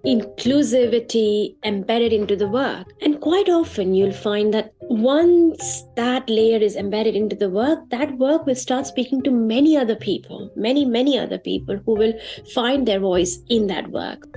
inclusivity embedded into the work. And quite often you'll find that once that layer is embedded into the work, that work will start speaking to many other people, many other people who will find their voice in that work.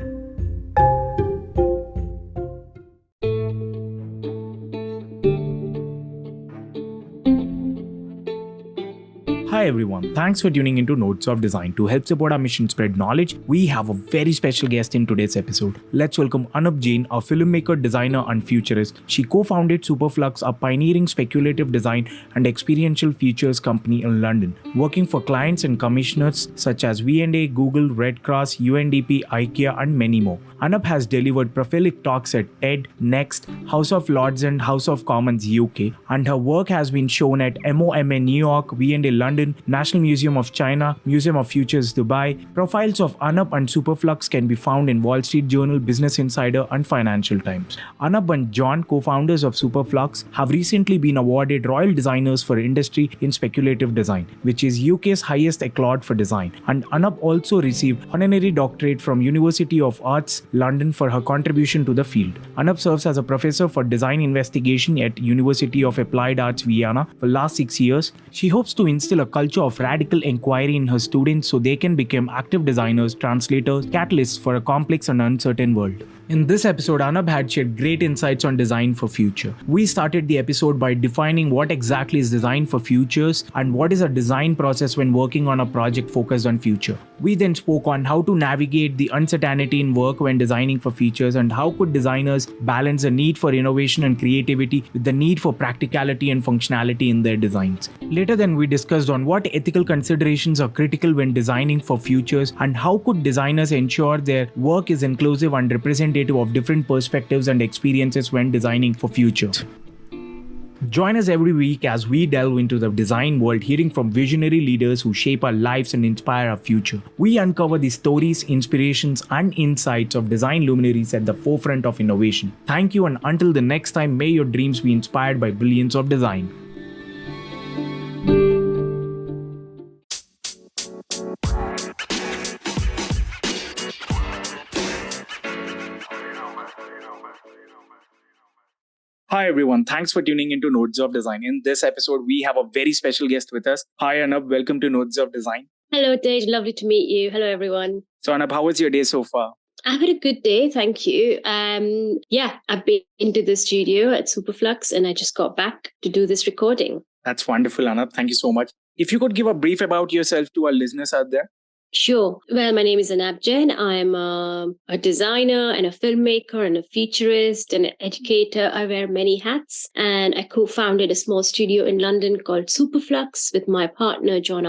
Hi everyone, thanks for tuning into Notes of Design. To help support our mission spread knowledge, we have a very special guest in today's episode. Let's welcome Anab Jain, a filmmaker, designer and futurist. She co-founded Superflux, a pioneering speculative design and experiential features company in London, working for clients and commissioners such as V&A, Google, Red Cross, UNDP, IKEA and many more. Anab has delivered prolific talks at TED, Next, House of Lords and House of Commons UK, and her work has been shown at MoMA New York, V&A London, National Museum of China, Museum of Futures Dubai. Profiles of Anab and Superflux can be found in Wall Street Journal, Business Insider and Financial Times. Anab and Jon, co-founders of Superflux, have recently been awarded Royal Designers for Industry in Speculative Design, which is UK's highest accolade for design. And Anab also received honorary doctorate from University of Arts, London for her contribution to the field. Anab serves as a professor for design investigation at University of Applied Arts, Vienna for the last 6 years. She hopes to instill a culture of radical inquiry in her students so they can become active designers, translators, catalysts for a complex and uncertain world. In this episode, Anab had shared great insights on design for future. We started the episode by defining what exactly is design for futures and what is a design process when working on a project focused on future. We then spoke on how to navigate the uncertainty in work when designing for futures and how could designers balance the need for innovation and creativity with the need for practicality and functionality in their designs. Later then we discussed on what ethical considerations are critical when designing for futures and how could designers ensure their work is inclusive and representative of different perspectives and experiences when designing for future. Join us every week as we delve into the design world, hearing from visionary leaders who shape our lives and inspire our future. We uncover the stories, inspirations, and insights of design luminaries at the forefront of innovation. Thank you, and until the next time, may your dreams be inspired by brilliance of design. Hi everyone, thanks for tuning into Nodes of Design. In this episode, we have a very special guest with us. Hi Anab, welcome to Nodes of Design. Hello, Tej. Lovely to meet you. Hello, everyone. So Anab, how was your day so far? I've had a good day, thank you. I've been into the studio at Superflux and I just got back to do this recording. That's wonderful, Anab. Thank you so much. If you could give a brief about yourself to our listeners out there. Sure. Well, my name is Anab Jain. I'm a designer and a filmmaker and a futurist and an educator. I wear many hats, and I co-founded a small studio in London called Superflux with my partner, Jon,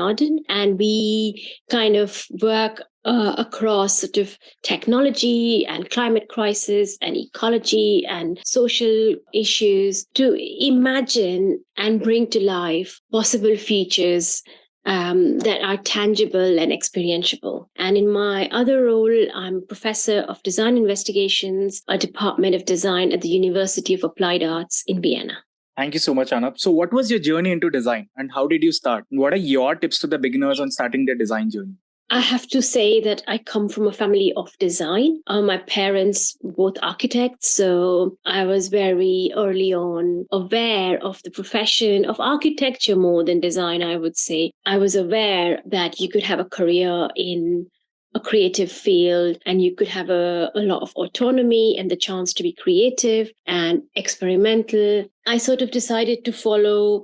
and we kind of work across sort of technology and climate crisis and ecology and social issues to imagine and bring to life possible features that are tangible and experientiable. And in my other role, I'm professor of design investigations, a department of design at the University of Applied Arts in Vienna. Thank you so much, Anab. So what was your journey into design and how did you start? What are your tips to the beginners on starting their design journey? I have to say that I come from a family of design. My parents, both architects, so I was very early on aware of the profession of architecture more than design, I would say. I was aware that you could have a career in a creative field and you could have a lot of autonomy and the chance to be creative and experimental. I sort of decided to follow,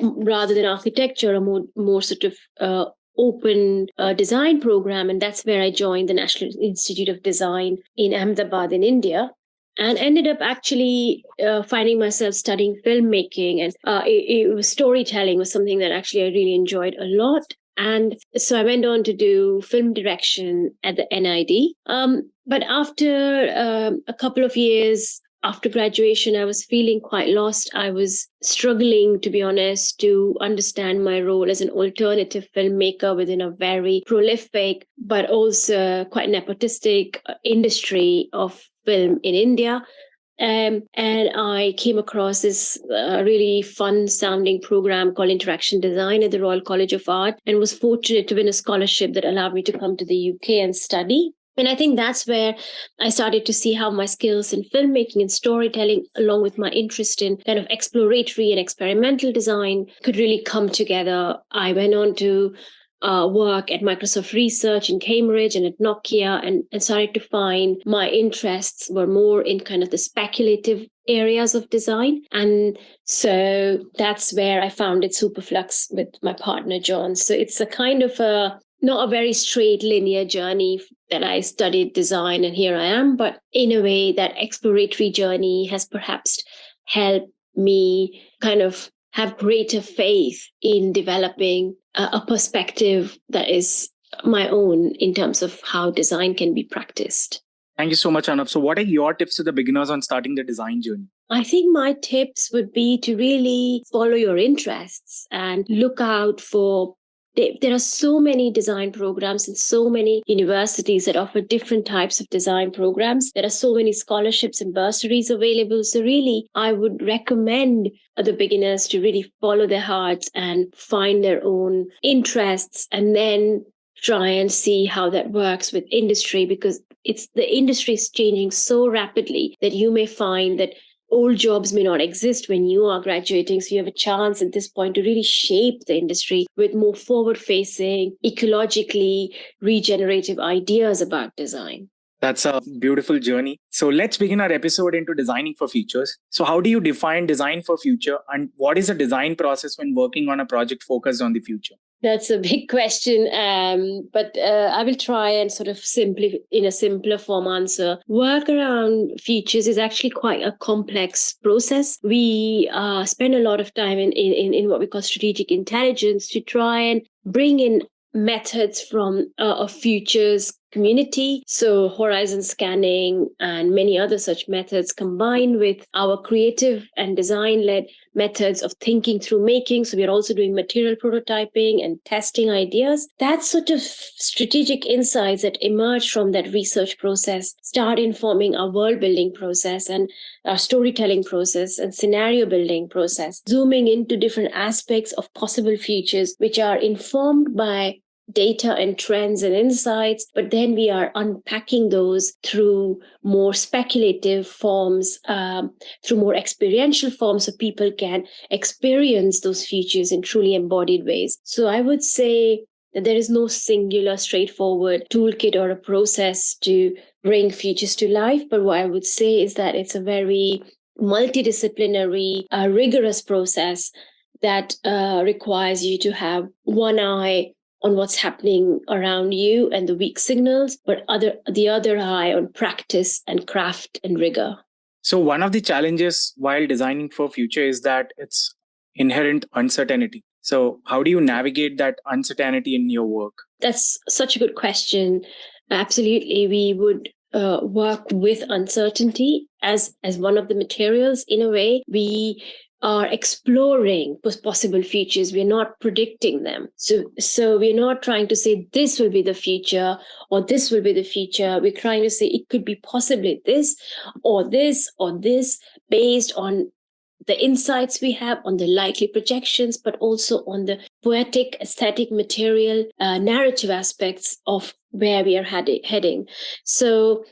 rather than architecture, a more sort of open design program, and that's where I joined the National Institute of Design in Ahmedabad in India, and ended up actually finding myself studying filmmaking, and it was storytelling was something that actually I really enjoyed a lot. And so I went on to do film direction at the NID. But after a couple of years after graduation, I was feeling quite lost. I was struggling, to be honest, to understand my role as an alternative filmmaker within a very prolific, but also quite nepotistic industry of film in India. And I came across this really fun-sounding program called Interaction Design at the Royal College of Art, and was fortunate to win a scholarship that allowed me to come to the UK and study. And I think that's where I started to see how my skills in filmmaking and storytelling, along with my interest in kind of exploratory and experimental design, could really come together. I went on to work at Microsoft Research in Cambridge and at Nokia, and started to find my interests were more in kind of the speculative areas of design. And so that's where I founded Superflux with my partner, John. So it's a kind of not a very straight linear journey that I studied design and here I am, but in a way that exploratory journey has perhaps helped me kind of have greater faith in developing a perspective that is my own in terms of how design can be practiced. Thank you so much, Anab. So what are your tips to the beginners on starting the design journey? I think my tips would be to really follow your interests and look out for. There are so many design programs and so many universities that offer different types of design programs. There are so many scholarships and bursaries available. So really, I would recommend the beginners to really follow their hearts and find their own interests, and then try and see how that works with industry, because the industry is changing so rapidly that you may find that old jobs may not exist when you are graduating. So you have a chance at this point to really shape the industry with more forward-facing, ecologically regenerative ideas about design. That's a beautiful journey. So let's begin our episode into designing for futures. So how do you define design for future, and what is the design process when working on a project focused on the future? That's a big question, but I will try and sort of in a simpler form answer. Work around futures is actually quite a complex process. We spend a lot of time in what we call strategic intelligence to try and bring in methods from a futures community. So horizon scanning and many other such methods combined with our creative and design-led methods of thinking through making. So we're also doing material prototyping and testing ideas. That sort of strategic insights that emerge from that research process start informing our world building process and our storytelling process and scenario building process, zooming into different aspects of possible futures, which are informed by data and trends and insights, but then we are unpacking those through more speculative forms, through more experiential forms, so people can experience those futures in truly embodied ways. So I would say that there is no singular, straightforward toolkit or a process to bring futures to life, but what I would say is that it's a very multidisciplinary, rigorous process that requires you to have one eye on what's happening around you and the weak signals, but the other eye on practice and craft and rigor. So one of the challenges while designing for future is that it's inherent uncertainty. So how do you navigate that uncertainty in your work? That's such a good question. Absolutely, we would work with uncertainty as one of the materials. In a way, we are exploring possible futures. We're not predicting them. So we're not trying to say this will be the future or this will be the future. We're trying to say it could be possibly this or this or this, based on the insights we have, on the likely projections, but also on the poetic, aesthetic, material, narrative aspects of where we are heading. So,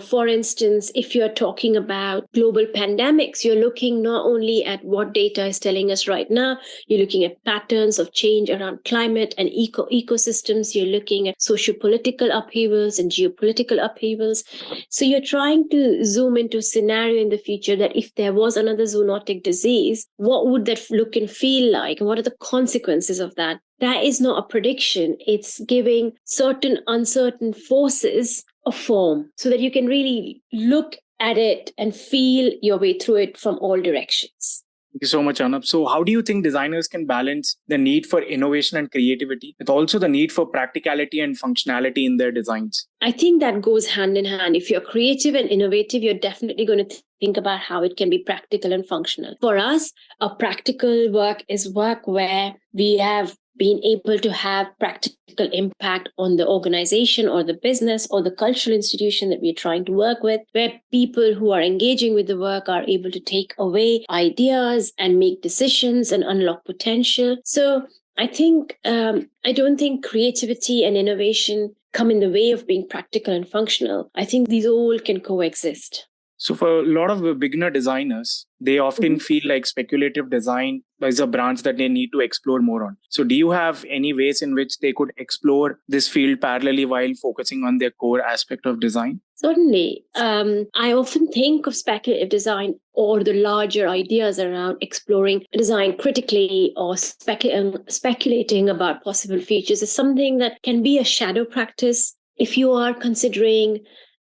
for instance, if you're talking about global pandemics, you're looking not only at what data is telling us right now, you're looking at patterns of change around climate and ecosystems, you're looking at socio-political upheavals and geopolitical upheavals. So you're trying to zoom into a scenario in the future that if there was another zoonotic disease, what would that look and feel like? And what are the consequences of that? That is not a prediction. It's giving certain uncertain forces a form so that you can really look at it and feel your way through it from all directions. Thank you so much, Anab. So how do you think designers can balance the need for innovation and creativity with also the need for practicality and functionality in their designs? I think that goes hand in hand. If you're creative and innovative, you're definitely going to think about how it can be practical and functional. For us, a practical work is work where we have been able to have practical impact on the organization or the business or the cultural institution that we're trying to work with, where people who are engaging with the work are able to take away ideas and make decisions and unlock potential. So I think, I don't think creativity and innovation come in the way of being practical and functional. I think these all can coexist. So for a lot of the beginner designers, they often feel like speculative design is a branch that they need to explore more on. So do you have any ways in which they could explore this field parallelly while focusing on their core aspect of design? Certainly. I often think of speculative design or the larger ideas around exploring design critically or speculating about possible features as something that can be a shadow practice. If you are considering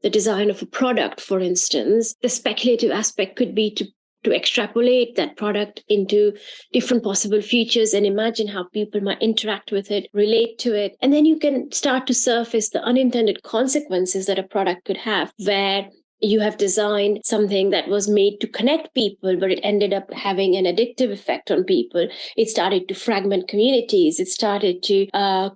the design of a product, for instance, the speculative aspect could be to extrapolate that product into different possible features and imagine how people might interact with it, relate to it. And then you can start to surface the unintended consequences that a product could have, where you have designed something that was made to connect people, but it ended up having an addictive effect on people. It started to fragment communities. It started to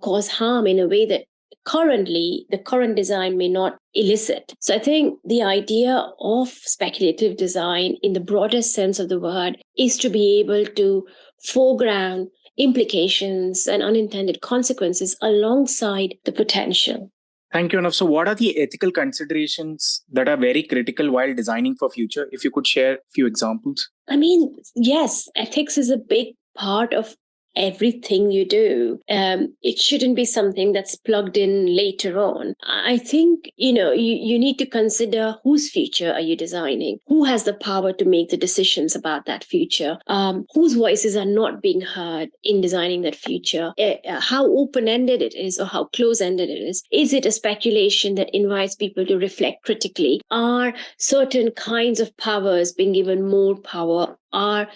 cause harm in a way that currently the current design may not elicit. So I think the idea of speculative design in the broadest sense of the word is to be able to foreground implications and unintended consequences alongside the potential. Thank you, Anab. So what are the ethical considerations that are very critical while designing for future? If you could share a few examples. I mean, yes, ethics is a big part of everything you do. It shouldn't be something that's plugged in later on. I think, you need to consider whose future are you designing? Who has the power to make the decisions about that future? Whose voices are not being heard in designing that future? How open-ended it is or how close-ended it is? Is it a speculation that invites people to reflect critically? Are certain kinds of powers being given more power? Are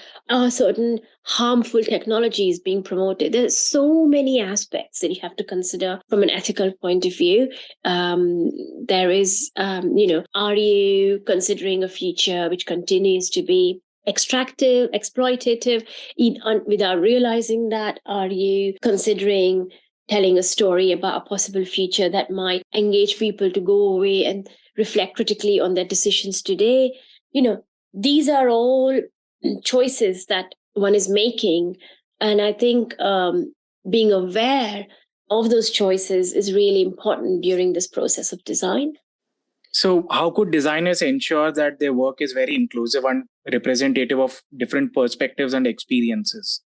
certain harmful technologies being promoted? There's so many aspects that you have to consider from an ethical point of view. There is, are you considering a future which continues to be extractive, exploitative, without realizing that? Are you considering telling a story about a possible future that might engage people to go away and reflect critically on their decisions today? These are all choices that one is making. And I think being aware of those choices is really important during this process of design. So how could designers ensure that their work is very inclusive and representative of different perspectives and experiences?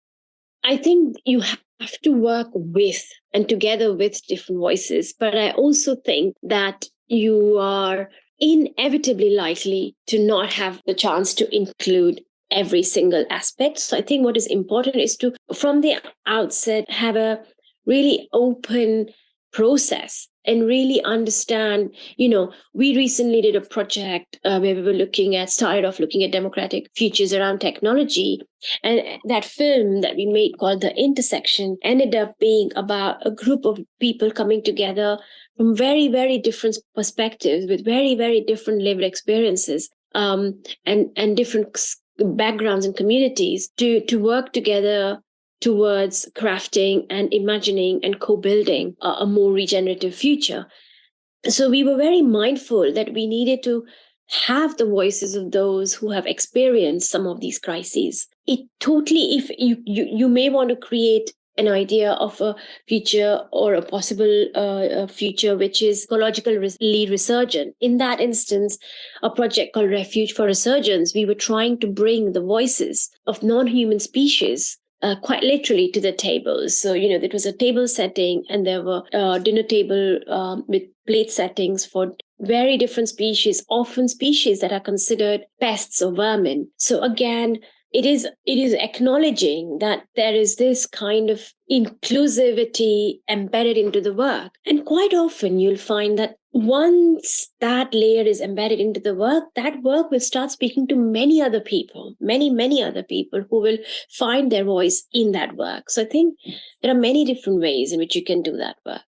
I think you have to work with and together with different voices. But I also think that you are inevitably likely to not have the chance to include every single aspect. So I think what is important is to, from the outset, have a really open process and really understand, we recently did a project where we were started off looking at democratic futures around technology. And that film that we made called The Intersection ended up being about a group of people coming together from very, very different perspectives with very, very different lived experiences and different backgrounds and communities to work together towards crafting and imagining and co-building a more regenerative future. So we were very mindful that we needed to have the voices of those who have experienced some of these crises. It totally, if you may want to create an idea of a future or a possible future which is ecologically resurgent. In that instance, a project called Refuge for Resurgence, we were trying to bring the voices of non-human species quite literally to the table. So, it was a table setting and there were dinner table with plate settings for very different species, often species that are considered pests or vermin. So again, it is acknowledging that there is this kind of inclusivity embedded into the work. And quite often you'll find that once that layer is embedded into the work, that work will start speaking to many other people, many other people who will find their voice in that work. So I think there are many different ways in which you can do that work.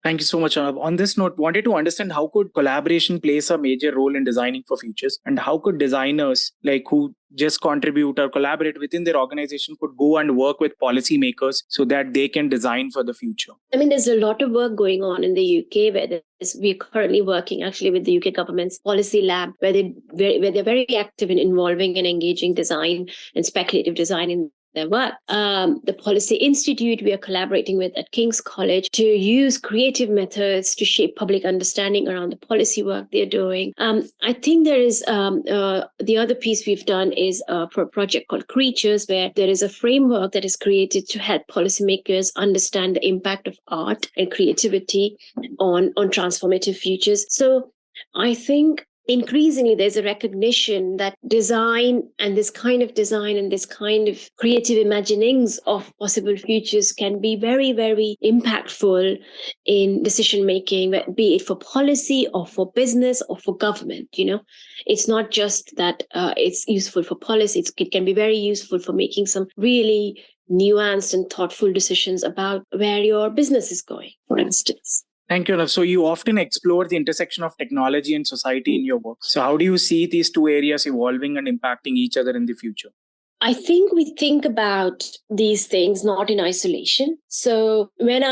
Thank you so much, Anab. On this note, wanted to understand how could collaboration plays a major role in designing for futures, and how could designers who just contribute or collaborate within their organization could go and work with policymakers so that they can design for the future? I mean, there's a lot of work going on in the UK where we're currently working actually with the UK government's policy lab, where they're very active in involving and engaging design and speculative design in their work. The Policy Institute we are collaborating with at King's College to use creative methods to shape public understanding around the policy work they're doing. I think there is the other piece we've done is a project called Creatures, where there is a framework that is created to help policymakers understand the impact of art and creativity on transformative futures. So I think increasingly there's a recognition that design and this kind of creative imaginings of possible futures can be very, very impactful in decision making, be it for policy or for business or for government. It's not just that it's useful for policy. It can be very useful for making some really nuanced and thoughtful decisions about where your business is going, for instance. Thank you, Anab. So you often explore the intersection of technology and society in your work. So how do you see these two areas evolving and impacting each other in the future? I think we think about these things not in isolation. So when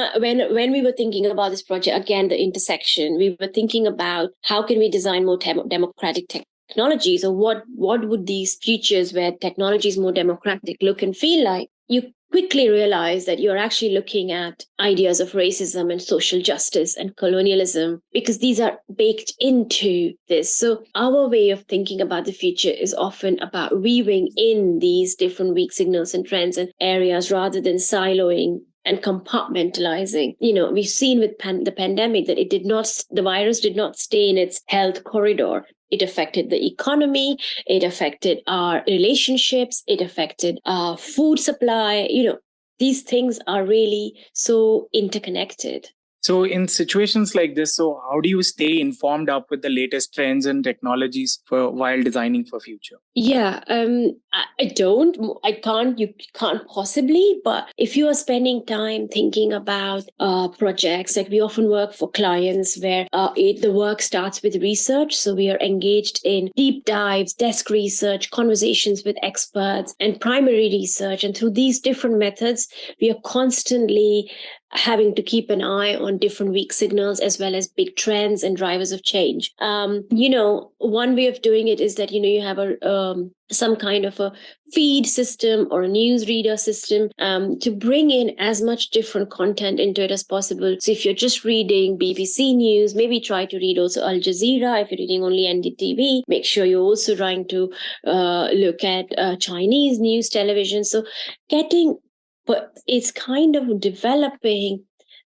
we were thinking about this project, again, the intersection, we were thinking about how can we design more democratic technologies, or what would these futures where technology is more democratic look and feel like? You quickly realize that you're actually looking at ideas of racism and social justice and colonialism, because these are baked into this. So our way of thinking about the future is often about weaving in these different weak signals and trends and areas rather than siloing and compartmentalizing. We've seen with the pandemic that the virus did not stay in its health corridor. It affected the economy, it affected our relationships, it affected our food supply. These things are really so interconnected. So in situations like this, so how do you stay informed up with the latest trends and technologies while designing for future? Yeah, I can't, you can't possibly, but if you are spending time thinking about projects, like we often work for clients where the work starts with research. So we are engaged in deep dives, desk research, conversations with experts and primary research. And through these different methods, we are constantly having to keep an eye on different weak signals as well as big trends and drivers of change. One way of doing it is that, you have some kind of a feed system or a news reader system to bring in as much different content into it as possible. So if you're just reading BBC News, maybe try to read also Al Jazeera. If you're reading only NDTV, make sure you're also trying to look at Chinese news television. So but it's kind of developing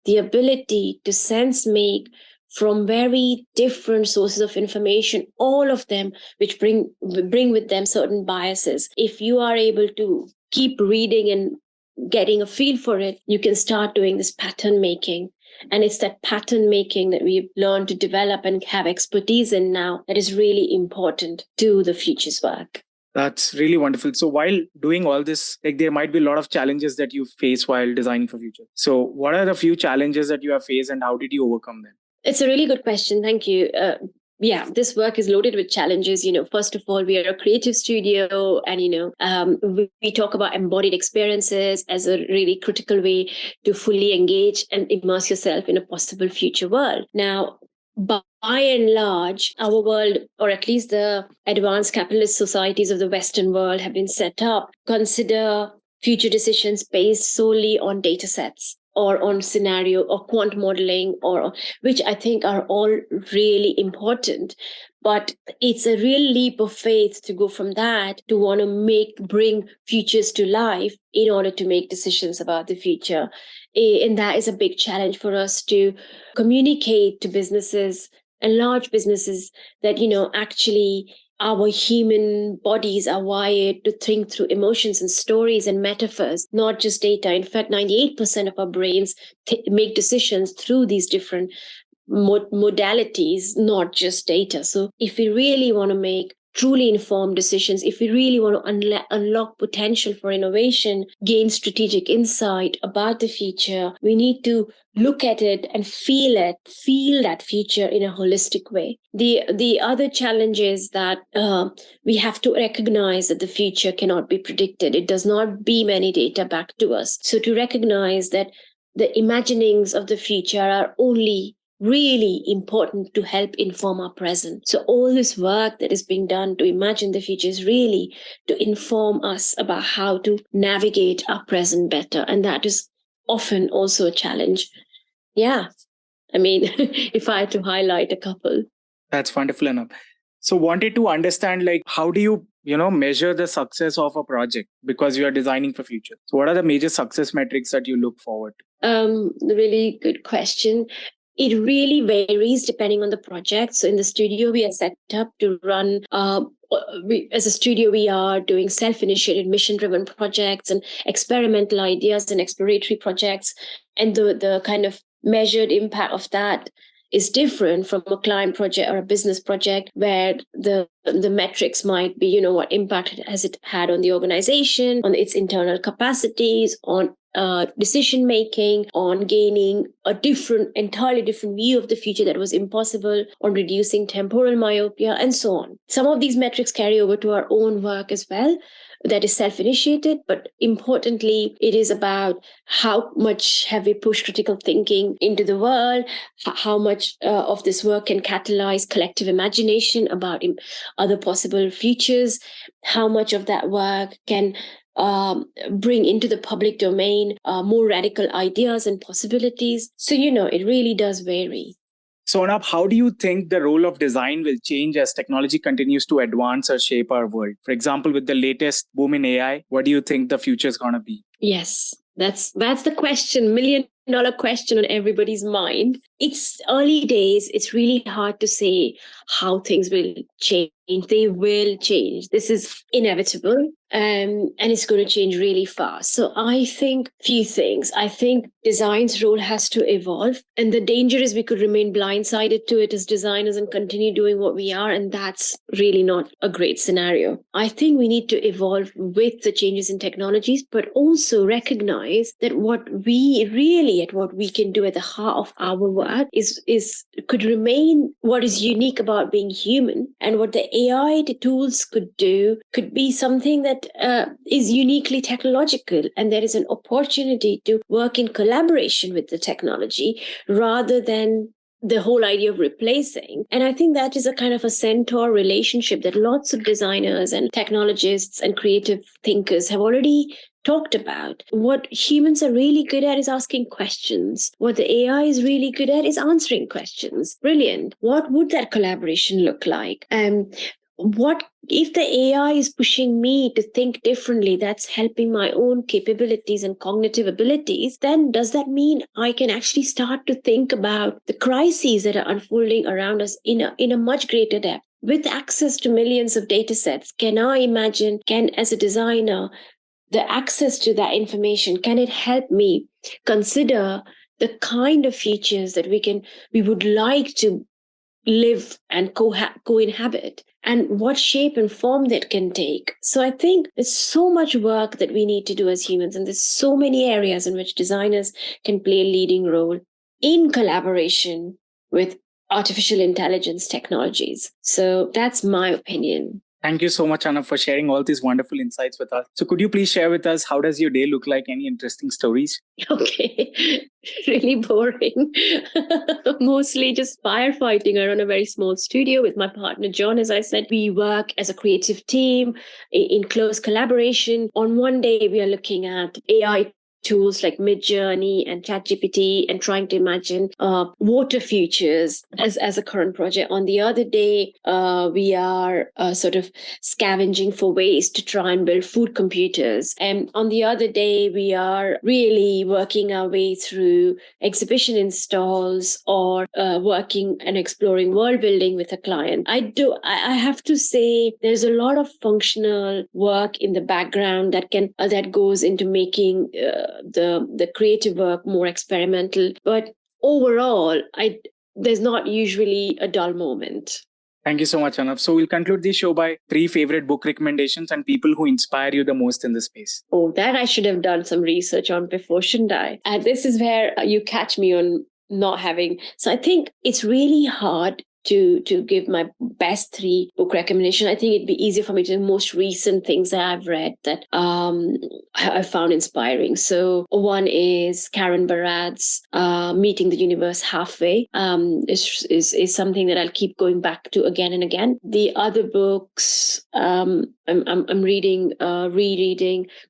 the ability to sense make from very different sources of information, all of them which bring with them certain biases. If you are able to keep reading and getting a feel for it, you can start doing this pattern making. And it's that pattern making that we've learned to develop and have expertise in now that is really important to the futures work. That's really wonderful. So while doing all this, there might be a lot of challenges that you face while designing for future. So what are the few challenges that you have faced and how did you overcome them? It's a really good question. Thank you. This work is loaded with challenges. First of all, we are a creative studio and, we talk about embodied experiences as a really critical way to fully engage and immerse yourself in a possible future world. Now, by and large, our world, or at least the advanced capitalist societies of the Western world, have been set up to consider future decisions based solely on data sets or on scenario or quant modeling, or which I think are all really important. But it's a real leap of faith to go from that to want to bring futures to life in order to make decisions about the future. And that is a big challenge for us to communicate to businesses and large businesses that, actually our human bodies are wired to think through emotions and stories and metaphors, not just data. In fact, 98% of our brains make decisions through these different modalities, not just data. So if we really want to make truly informed decisions, if we really want to unlock potential for innovation, gain strategic insight about the future, we need to look at it and feel that future in a holistic way. The other challenge is that we have to recognize that the future cannot be predicted. It does not beam any data back to us. So to recognize that the imaginings of the future are only really important to help inform our present. So all this work that is being done to imagine the future is really to inform us about how to navigate our present better. And that is often also a challenge. Yeah. I mean, if I had to highlight a couple. That's wonderful enough. So wanted to understand, like, how do you, measure the success of a project because you are designing for future? So what are the major success metrics that you look forward to? Really good question. It really varies depending on the project. So in the studio, we are set up to run, as a studio, we are doing self-initiated, mission-driven projects and experimental ideas and exploratory projects. And the kind of measured impact of that is different from a client project or a business project where the metrics might be, what impact has it had on the organization, on its internal capacities, on decision making, on gaining a entirely different view of the future that was impossible, on reducing temporal myopia, and so on. Some of these metrics carry over to our own work as well. That is self-initiated, but importantly, it is about how much have we pushed critical thinking into the world, how much of this work can catalyze collective imagination about other possible futures, how much of that work can bring into the public domain more radical ideas and possibilities. So, it really does vary. So, Anab, how do you think the role of design will change as technology continues to advance or shape our world? For example, with the latest boom in AI, what do you think the future is going to be? Yes, that's the question, $1 million question on everybody's mind. It's early days. It's really hard to say how things will change. They will change. This is inevitable. And it's going to change really fast. So I think few things. I think design's role has to evolve. And the danger is we could remain blindsided to it as designers and continue doing what we are. And that's really not a great scenario. I think we need to evolve with the changes in technologies, but also recognize that what we can do at the heart of our work could remain what is unique about being human. And what the AI tools could do could be something that is uniquely technological, and there is an opportunity to work in collaboration with the technology rather than the whole idea of replacing. And I think that is a kind of a centaur relationship that lots of designers and technologists and creative thinkers have already talked about. What humans are really good at is asking questions. What the AI is really good at is answering questions. Brilliant. What would that collaboration look like? What if the AI is pushing me to think differently, that's helping my own capabilities and cognitive abilities, then does that mean I can actually start to think about the crises that are unfolding around us in a much greater depth? With access to millions of data sets, as a designer, the access to that information, can it help me consider the kind of features that we would like to live and co-inhabit, and what shape and form that can take? So I think there's so much work that we need to do as humans, and there's so many areas in which designers can play a leading role in collaboration with artificial intelligence technologies. So that's my opinion. Thank you so much, Anna, for sharing all these wonderful insights with us. So could you please share with us, how does your day look like? Any interesting stories? Okay, really boring. Mostly just firefighting. I run a very small studio with my partner, John. As I said, we work as a creative team in close collaboration. On one day, we are looking at AI tools like Midjourney and ChatGPT and trying to imagine water futures as a current project. On the other day, we are sort of scavenging for ways to try and build food computers. And on the other day, we are really working our way through exhibition installs or working and exploring world building with a client. I have to say there's a lot of functional work in the background that goes into making the creative work more experimental, but overall there's not usually a dull moment. Thank you so much, Anab. So we'll conclude the show by 3 favorite book recommendations and people who inspire you the most in this space. Oh, that I should have done some research on before, shouldn't I? And this is where you catch me on not having. So I think it's really hard to give my best 3 book recommendation, I think it'd be easier for me to the most recent things that I've read that I found inspiring. So one is Karen Barad's Meeting the Universe Halfway. Is something that I'll keep going back to again and again. The other books, I'm rereading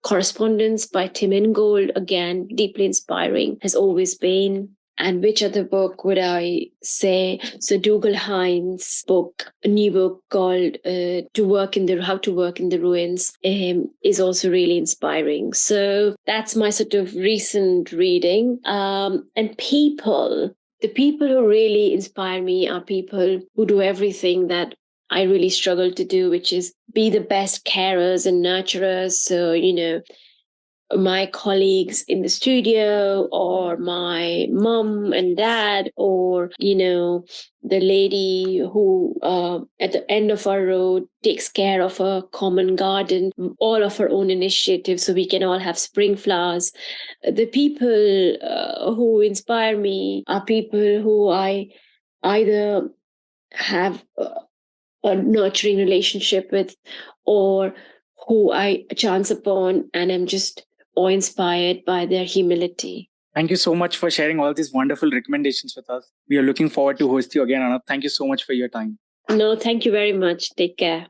Correspondence by Tim Ingold. Again, deeply inspiring, has always been. And which other book would I say? So Dougal Hines' book, a new book called How to Work in the Ruins, is also really inspiring. So that's my sort of recent reading. And the people who really inspire me are people who do everything that I really struggle to do, which is be the best carers and nurturers. So, my colleagues in the studio, or my mom and dad, or the lady who at the end of our road takes care of a common garden, all of our own initiatives, so we can all have spring flowers. The people who inspire me are people who I either have a nurturing relationship with, or who I chance upon and am just awe-inspired by their humility. Thank you so much for sharing all these wonderful recommendations with us. We are looking forward to host you again, Anab. Thank you so much for your time. No, thank you very much. Take care.